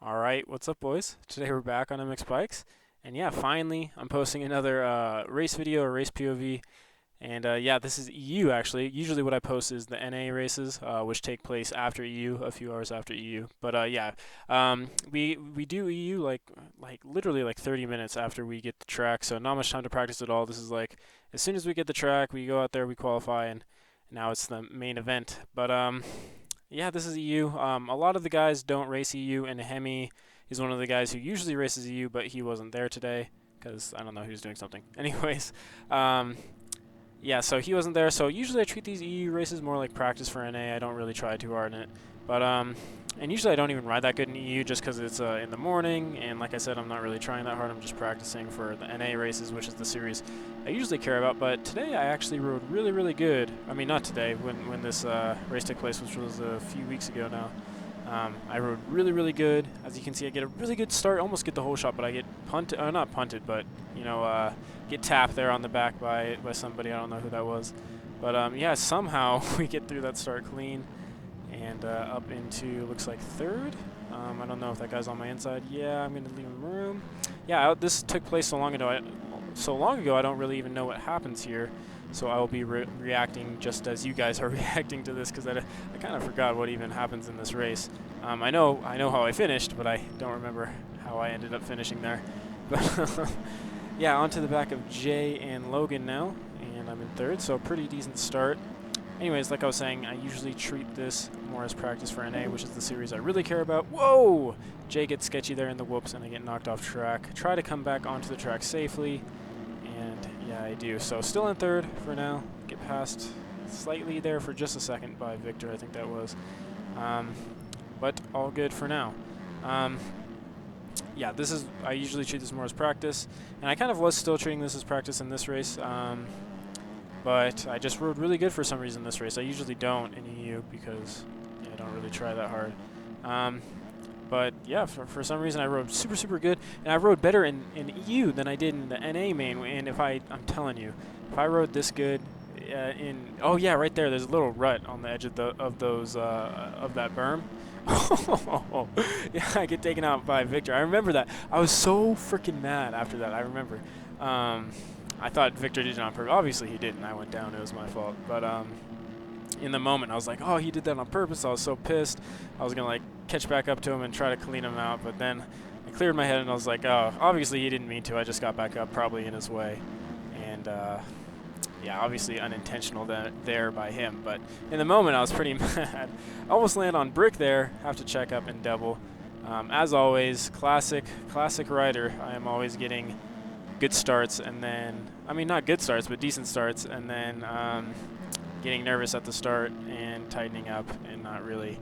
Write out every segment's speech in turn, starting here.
Alright, what's up, boys? Today we're back on MX Bikes, and yeah, finally I'm posting another race video or race POV. And yeah, this is EU actually. Usually what I post is the NA races, which take place after EU, a few hours after EU. But yeah, we do EU like literally like 30 minutes after we get the track, so not much time to practice at all. This is like as soon as we get the track, we go out there, we qualify, and now it's the main event. But yeah, this is EU. A lot of the guys don't race EU, and Hemi is one of the guys who usually races EU, but he wasn't there today because I don't know, he was doing something. Anyways, yeah, so he wasn't there. So usually I treat these EU races more like practice for NA. I don't really try too hard in it, but and usually I don't even ride that good in EU just because it's in the morning, and like I said, I'm not really trying that hard. I'm just practicing for the NA races, which is the series I usually care about. But today I actually rode really good. I mean, not today, when this race took place, which was a few weeks ago now. I rode really good. As you can see, I get a really good start, almost get the whole shot, but I get punted, not punted, but you know, get tapped there on the back by somebody. I don't know who that was, but yeah, somehow we get through that start clean and up into, looks like third. I don't know if that guy's on my inside. Yeah, I'm gonna leave him room. Yeah, this took place so long ago. I don't really even know what happens here. So I will be reacting just as you guys are reacting to this, because I kind of forgot what even happens in this race. I know how I finished, but I don't remember how I ended up finishing there. But yeah, onto the back of Jay and Logan now, and I'm in third, so pretty decent start. Anyways, like I was saying, I usually treat this more as practice for NA, which is the series I really care about. Whoa! Jay gets sketchy there in the whoops, and I get knocked off track. Try to come back onto the track safely. And yeah, I do. So still in third for now. Get passed slightly there for just a second by Victor, I think that was. But all good for now. Yeah, I usually treat this more as practice, and I kind of was still treating this as practice in this race. But I just rode really good for some reason this race. I usually don't in EU because I don't really try that hard. But yeah, for some reason I rode super good, and I rode better in EU than I did in the NA main. And I'm telling you, if I rode this good oh yeah, right there's a little rut on the edge of that berm. Yeah, I get taken out by Victor. I remember that. I was so freaking mad after that. I remember. I thought Victor did it on purpose. Obviously he didn't. I went down. It was my fault. But in the moment, I was like, oh, he did that on purpose. I was so pissed. I was going to like catch back up to him and try to clean him out. But then I cleared my head and I was like, oh, obviously he didn't mean to. I just got back up, probably in his way. And yeah, obviously unintentional there by him. But in the moment, I was pretty mad. I almost land on brick there. Have to check up and double. As always, classic Ryder. I am always getting good starts, and then, I mean, not good starts, but decent starts, and then getting nervous at the start and tightening up and not really,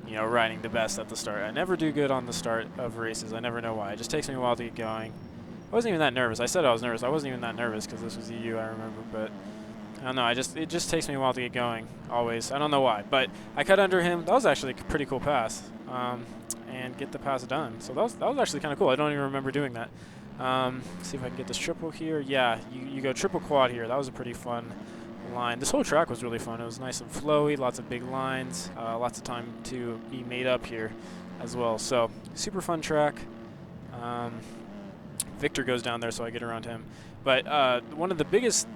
you know, riding the best at the start. I never do good on the start of races. I never know why. It just takes me a while to get going. I wasn't even that nervous. I said I was nervous. I wasn't even that nervous because this was EU, I remember, but I don't know. It just takes me a while to get going, always. I don't know why, but I cut under him. That was actually a pretty cool pass. And get the pass done. So that was actually kind of cool. I don't even remember doing that. See if I can get this triple here. Yeah, you go triple quad here. That was a pretty fun line. This whole track was really fun. It was nice and flowy, lots of big lines, lots of time to be made up here as well. So super fun track. Victor goes down there, so I get around him. But one of the biggest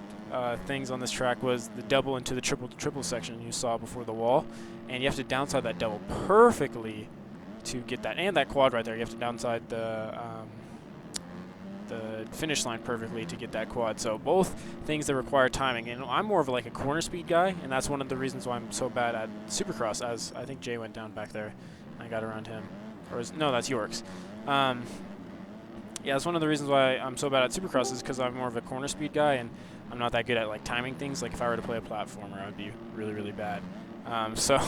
things on this track was the double into the triple section you saw before the wall, and you have to downside that double perfectly to get that, and that quad right there. You have to downside the finish line perfectly to get that quad. So both things that require timing, and I'm more of like a corner speed guy, and that's one of the reasons why I'm so bad at Supercross, as I think Jay went down back there. I got around him. No, that's York's. Yeah, that's one of the reasons why I'm so bad at Supercross, is because I'm more of a corner speed guy, and I'm not that good at like timing things. Like if I were to play a platformer, I would be really bad. So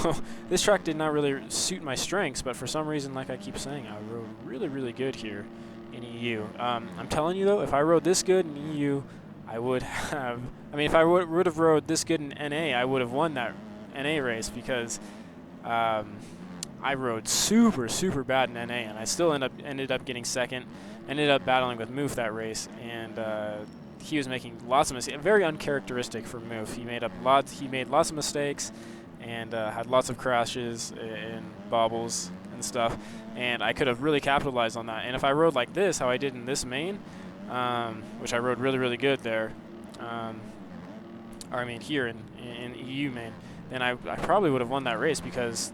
this track did not really suit my strengths, but for some reason, like I keep saying, I rode really good here in EU. I'm telling you though, if I rode this good in EU, I would have, I mean, if I would have rode this good in NA, I would have won that NA race, because I rode super bad in NA, and I still ended up getting second. Ended up battling with Moof that race, and he was making lots of mistakes. Very uncharacteristic for Moof. He made lots of mistakes, and had lots of crashes and bobbles and stuff, and I could have really capitalized on that. And if I rode like this, how I did in this main, which I rode really good there, or I mean here in EU main, then I probably would have won that race, because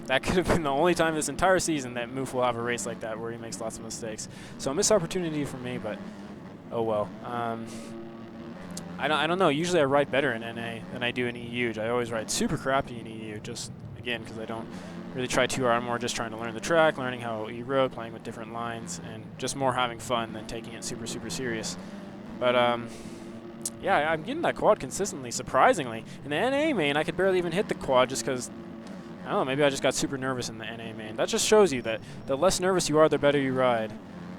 that could have been the only time this entire season that Moof will have a race like that where he makes lots of mistakes. So a missed opportunity for me, but oh well. I don't know. Usually I ride better in NA than I do in EU. I always ride super crappy in EU, just again because I don't really try too hard. I'm more just trying to learn the track, learning how you rode, playing with different lines, and just more having fun than taking it super serious. But yeah, I'm getting that quad consistently, surprisingly. In the NA main, I could barely even hit the quad just because, I don't know, maybe I just got super nervous in the NA main. That just shows you that the less nervous you are, the better you ride.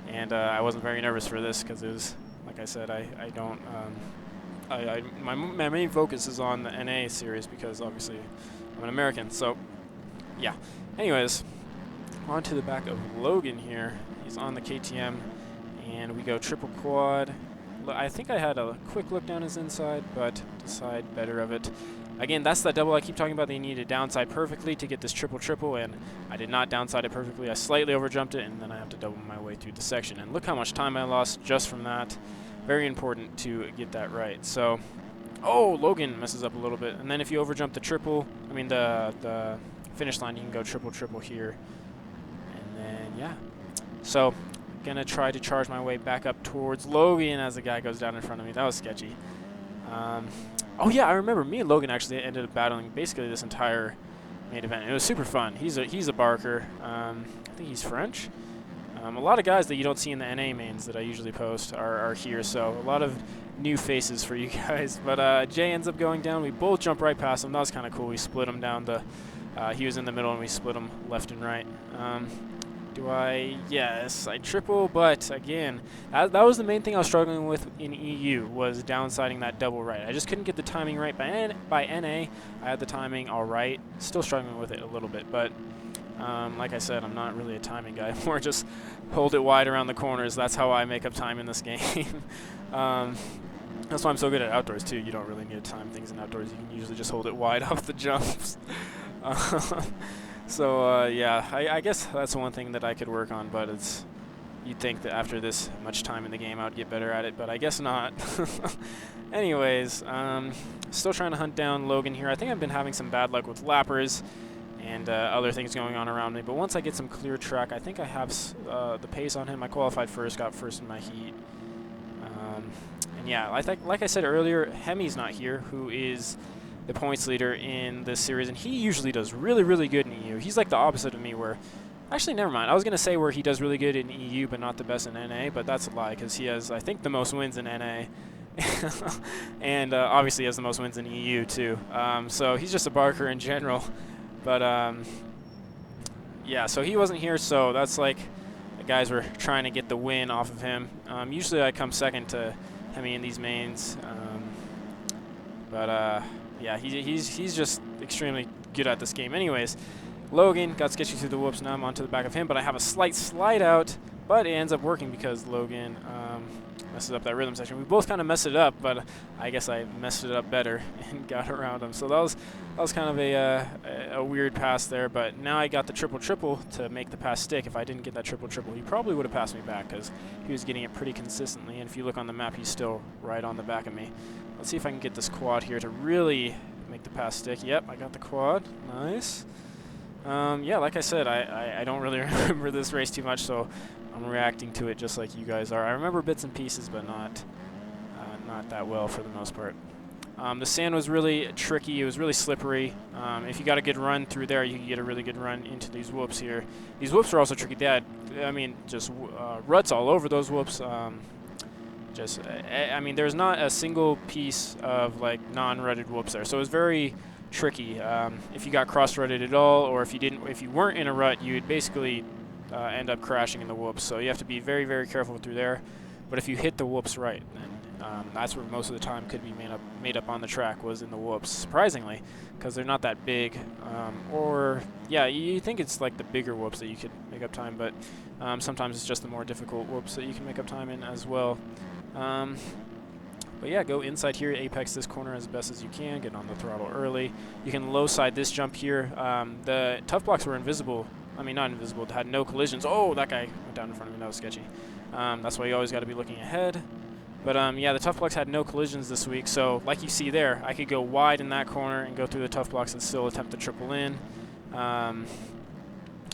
And I wasn't very nervous for this because it was, like I said, my main focus is on the NA series because obviously I'm an American. So yeah. Anyways, on to the back of Logan here. He's on the KTM, and we go triple quad. I think I had a quick look down his inside, but decide better of it. Again, that's that double I keep talking about. They need to downside perfectly to get this triple, and I did not downside it perfectly. I slightly overjumped it, and then I have to double my way through the section. And look how much time I lost just from that. Very important to get that right. So, oh, Logan messes up a little bit. And then if you overjump the triple, I mean the finish line, you can go triple here. And then, yeah. So, gonna try to charge my way back up towards Logan as the guy goes down in front of me. That was sketchy. Oh yeah, I remember me and Logan actually ended up battling basically this entire main event. It was super fun. He's a barker. I think he's French. A lot of guys that you don't see in the NA mains that I usually post are here, so a lot of new faces for you guys. But Jay ends up going down. We both jump right past him. That was kind of cool. We split him down the. He was in the middle, and we split him left and right. Do I? Yes, I triple, but again, that was the main thing I was struggling with in EU, was downsiding that double right. I just couldn't get the timing right by NA. I had the timing all right, still struggling with it a little bit, but like I said, I'm not really a timing guy. More just hold it wide around the corners. That's how I make up time in this game. That's why I'm so good at outdoors too. You don't really need to time things in outdoors. You can usually just hold it wide off the jumps. So, yeah, I guess that's one thing that I could work on, but you'd think that after this much time in the game, I would get better at it, but I guess not. Anyways, still trying to hunt down Logan here. I think I've been having some bad luck with lappers and other things going on around me, but once I get some clear track, I think I have the pace on him. I qualified first, got first in my heat. And yeah, like I said earlier, Hemi's not here, who is the points leader in this series, and he usually does really good in EU. He's like the opposite of me, where actually never mind, I was gonna say where he does really good in EU but not the best in NA, but that's a lie, because he has, I think, the most wins in NA and obviously has the most wins in EU too. So he's just a barker in general, but yeah, so he wasn't here, so that's like the guys were trying to get the win off of him. Usually I come second to Hemi in these mains, but yeah, he's just extremely good at this game. Anyways, Logan got sketchy through the whoops. Now I'm onto the back of him, but I have a slight slide out, but it ends up working because Logan messes up that rhythm section. We both kind of messed it up, but I guess I messed it up better and got around him. So that was kind of a weird pass there, but now I got the triple to make the pass stick. If I didn't get that triple, he probably would have passed me back because he was getting it pretty consistently, and if you look on the map, he's still right on the back of me. Let's see if I can get this quad here to really make the pass stick. Yep, I got the quad. Nice. Yeah, like I said, I don't really remember this race too much, so I'm reacting to it just like you guys are. I remember bits and pieces, but not that well for the most part. The sand was really tricky. It was really slippery. If you got a good run through there, you can get a really good run into these whoops here. These whoops are also tricky. They had, I mean, just ruts all over those whoops. I mean, there's not a single piece of like non-rutted whoops there, so it was very tricky. If you got cross-rutted at all, or if you weren't in a rut, you'd basically end up crashing in the whoops. So you have to be very careful through there. But if you hit the whoops right, then that's where most of the time could be made up on the track, was in the whoops. Surprisingly, because they're not that big. Or yeah, you think it's like the bigger whoops that you could make up time, but sometimes it's just the more difficult whoops that you can make up time in as well. But yeah, go inside here, apex this corner as best as you can, get on the throttle early. You can low side this jump here. The tough blocks were invisible. I mean, not invisible, had no collisions. Oh, that guy went down in front of me, that was sketchy. That's why you always got to be looking ahead. But yeah, the tough blocks had no collisions this week, so like you see there, I could go wide in that corner and go through the tough blocks and still attempt to triple in.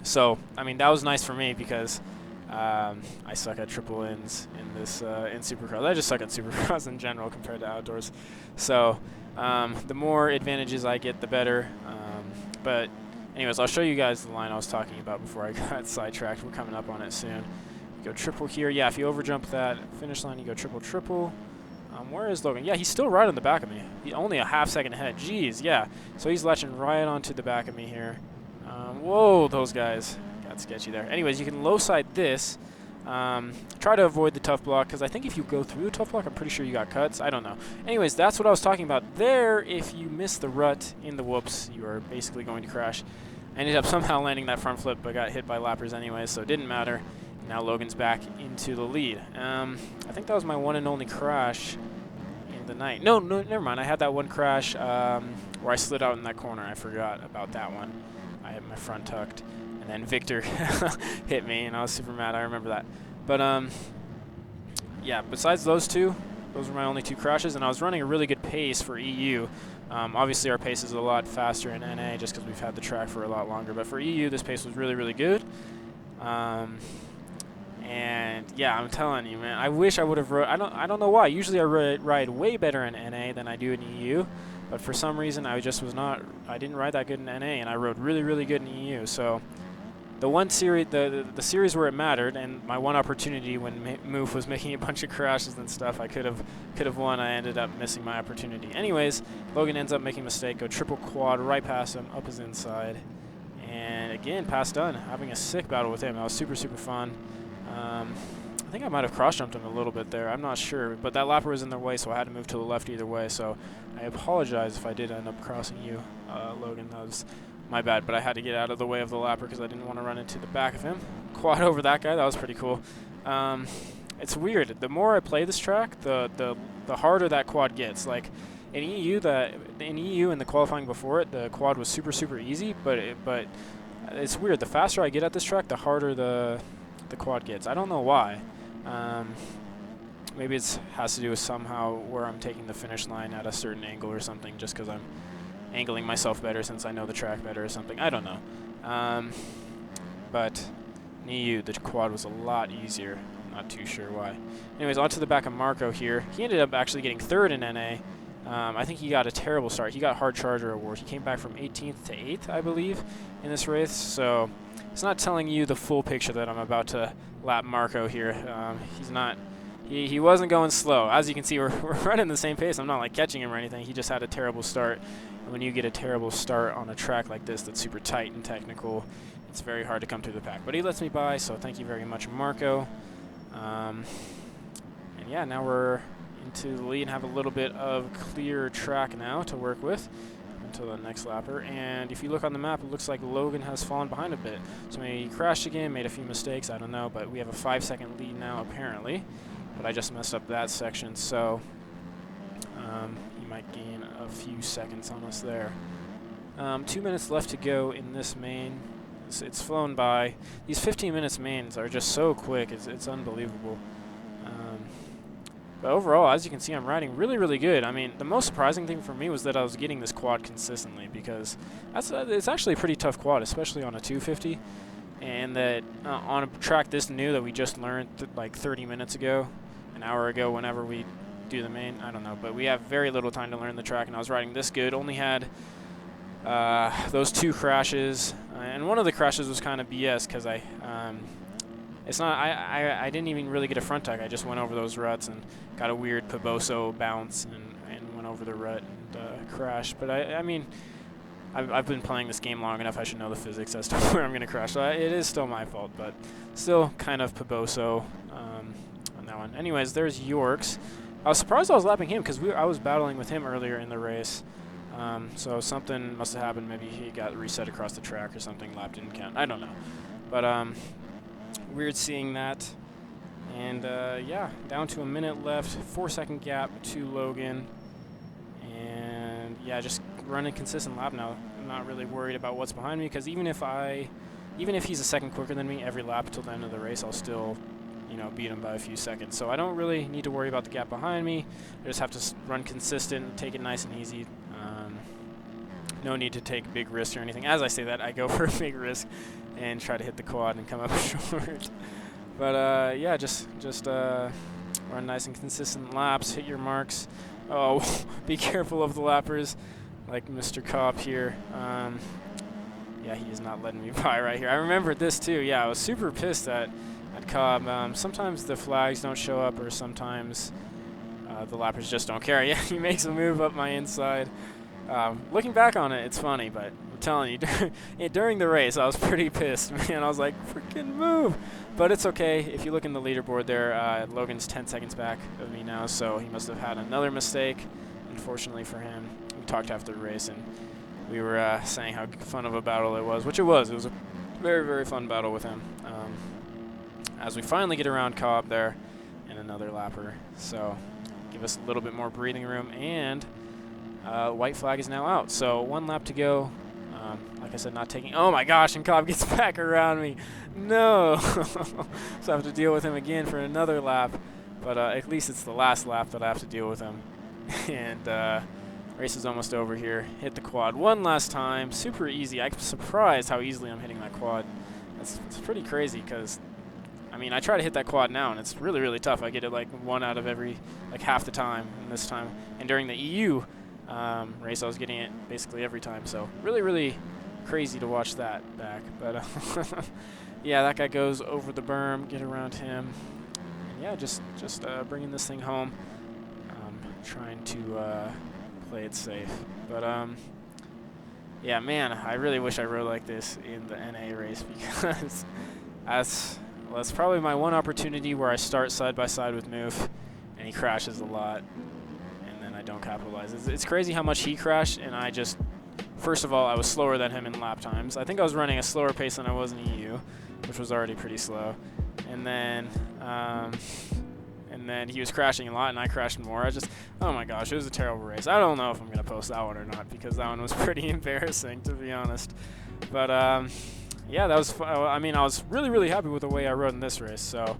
So, I mean, that was nice for me because I suck at triple ins in this in Supercross. I just suck at Supercross in general compared to outdoors. So the more advantages I get, the better. But anyways, I'll show you guys the line I was talking about before I got sidetracked. We're coming up on it soon. You go triple here. Yeah, if you overjump that finish line, you go triple, triple. Where is Logan? Yeah, he's still right on the back of me. He's only a half second ahead. Jeez, yeah. So he's latching right onto the back of me here. Whoa, those guys got sketchy there. Anyways, you can low side this. Try to avoid the tough block, because I think if you go through the tough block, I'm pretty sure you got cuts. I don't know. Anyways, that's what I was talking about there. If you miss the rut in the whoops, you are basically going to crash. I ended up somehow landing that front flip, but got hit by lappers anyway, so it didn't matter. Now Logan's back into the lead. I think that was my one and only crash in the night. No, never mind. I had that one crash where I slid out in that corner. I forgot about that one. I had my front tucked, and then Victor hit me, and I was super mad. I remember that. But yeah, besides those two, those were my only two crashes, and I was running a really good pace for EU. Obviously, our pace is a lot faster in NA just because we've had the track for a lot longer. But for EU, this pace was really, really good. And yeah, I'm telling you, man, I wish I would have rode. I don't know why. Usually I ride way better in NA than I do in EU. But for some reason, I just was not. I didn't ride that good in NA, and I rode really, really good in EU. So the one series, the series where it mattered, and my one opportunity when Moof was making a bunch of crashes and stuff, I could have won. I ended up missing my opportunity. Anyways, Logan ends up making a mistake. Go triple quad right past him, up his inside, and again pass done. Having a sick battle with him. That was super, super fun. I think I might have cross-jumped him a little bit there. I'm not sure, but that lapper was in their way, so I had to move to the left either way. So I apologize if I did end up crossing you, Logan. That was my bad, but I had to get out of the way of the lapper because I didn't want to run into the back of him. Quad over that guy. That was pretty cool. It's weird. The more I play this track, the harder that quad gets. Like in EU, in the qualifying before it, the quad was super, super easy, but it's weird. The faster I get at this track, the harder the quad gets. I don't know why. Maybe it has to do with somehow where I'm taking the finish line at a certain angle or something, just because I'm angling myself better since I know the track better or something. I don't know. But in EU, the quad was a lot easier. I'm not too sure why. Anyways, on to the back of Marco here. He ended up actually getting third in NA. I think he got a terrible start. He got Hard Charger Award. He came back from 18th to 8th, I believe, in this race. So it's not telling you the full picture that I'm about to lap Marco here. He's not. He wasn't going slow. As you can see, we're running the same pace. I'm not like catching him or anything. He just had a terrible start. And when you get a terrible start on a track like this that's super tight and technical, it's very hard to come through the pack. But he lets me by, so thank you very much, Marco. And yeah, now we're into the lead and have a little bit of clear track now to work with until the next lapper. And if you look on the map, it looks like Logan has fallen behind a bit. So maybe he crashed again, made a few mistakes, I don't know, but we have a 5-second lead now apparently. But I just messed up that section, so he might gain a few seconds on us there. 2 minutes left to go in this main. It's flown by. These 15 minutes mains are just so quick, it's unbelievable. But overall, as you can see, I'm riding really, really good. I mean, the most surprising thing for me was that I was getting this quad consistently, because it's actually a pretty tough quad, especially on a 250. And that on a track this new that we just learned like 30 minutes ago, an hour ago, whenever we do the main, I don't know. But we have very little time to learn the track, and I was riding this good. Only had those 2 crashes, and one of the crashes was kind of BS because I didn't even really get a front tuck. I just went over those ruts and got a weird Paboso bounce and went over the rut and crashed. But I mean, I've been playing this game long enough. I should know the physics as to where I'm going to crash. So it is still my fault, but still kind of Paboso on that one. Anyways, there's Yorks. I was surprised I was lapping him because I was battling with him earlier in the race. So something must have happened. Maybe he got reset across the track or something. Lap didn't count. I don't know. But weird seeing that. And yeah, down to a minute left, 4-second gap to Logan. And yeah, just running consistent lap now. I'm not really worried about what's behind me, because even if he's a second quicker than me every lap till the end of the race, I'll still, you know, beat him by a few seconds. So I don't really need to worry about the gap behind me. I just have to run consistent, take it nice and easy. No need to take big risks or anything. As I say that, I go for a big risk and try to hit the quad and come up short. But yeah, just run nice and consistent laps, hit your marks. Oh, be careful of the lappers, like Mr. Cobb here. Yeah, he is not letting me by right here. I remembered this too. Yeah, I was super pissed at Cobb. Sometimes the flags don't show up, or sometimes the lappers just don't care. Yeah, he makes a move up my inside. Looking back on it, it's funny, but I'm telling you, during the race, I was pretty pissed, man. I was like, freaking move! But it's okay. If you look in the leaderboard there, Logan's 10 seconds back of me now, so he must have had another mistake, unfortunately for him. We talked after the race, and we were saying how fun of a battle it was, which it was. It was a very, very fun battle with him. As we finally get around Cobb there, and another lapper, so give us a little bit more breathing room, and white flag is now out. So 1 lap to go. Like I said, not taking... Oh my gosh, and Cobb gets back around me. No! So I have to deal with him again for another lap. But at least it's the last lap that I have to deal with him. And race is almost over here. Hit the quad one last time. Super easy. I'm surprised how easily I'm hitting that quad. It's pretty crazy, because I mean, I try to hit that quad now, and it's really, really tough. I get it like 1 out of every, like half the time, and this time. And during the EU race, I was getting it basically every time. So really, really crazy to watch that back. But yeah, that guy goes over the berm, get around him. And yeah, just bringing this thing home. Trying to play it safe. But yeah, man, I really wish I rode like this in the NA race, because that's probably my one opportunity where I start side by side with Moof, and he crashes a lot, and then I don't capitalize. It's crazy how much he crashed, and I just, first of all, I was slower than him in lap times. I think I was running a slower pace than I was in EU, which was already pretty slow. And then he was crashing a lot, and I crashed more. Oh my gosh, it was a terrible race. I don't know if I'm going to post that one or not, because that one was pretty embarrassing, to be honest. But yeah, that was I mean, I was really, really happy with the way I rode in this race. So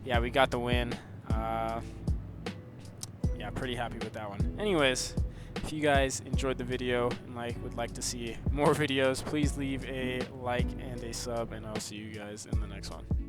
yeah, we got the win. Yeah, pretty happy with that one. Anyways, if you guys enjoyed the video and would like to see more videos, please leave a like and a sub, and I'll see you guys in the next one.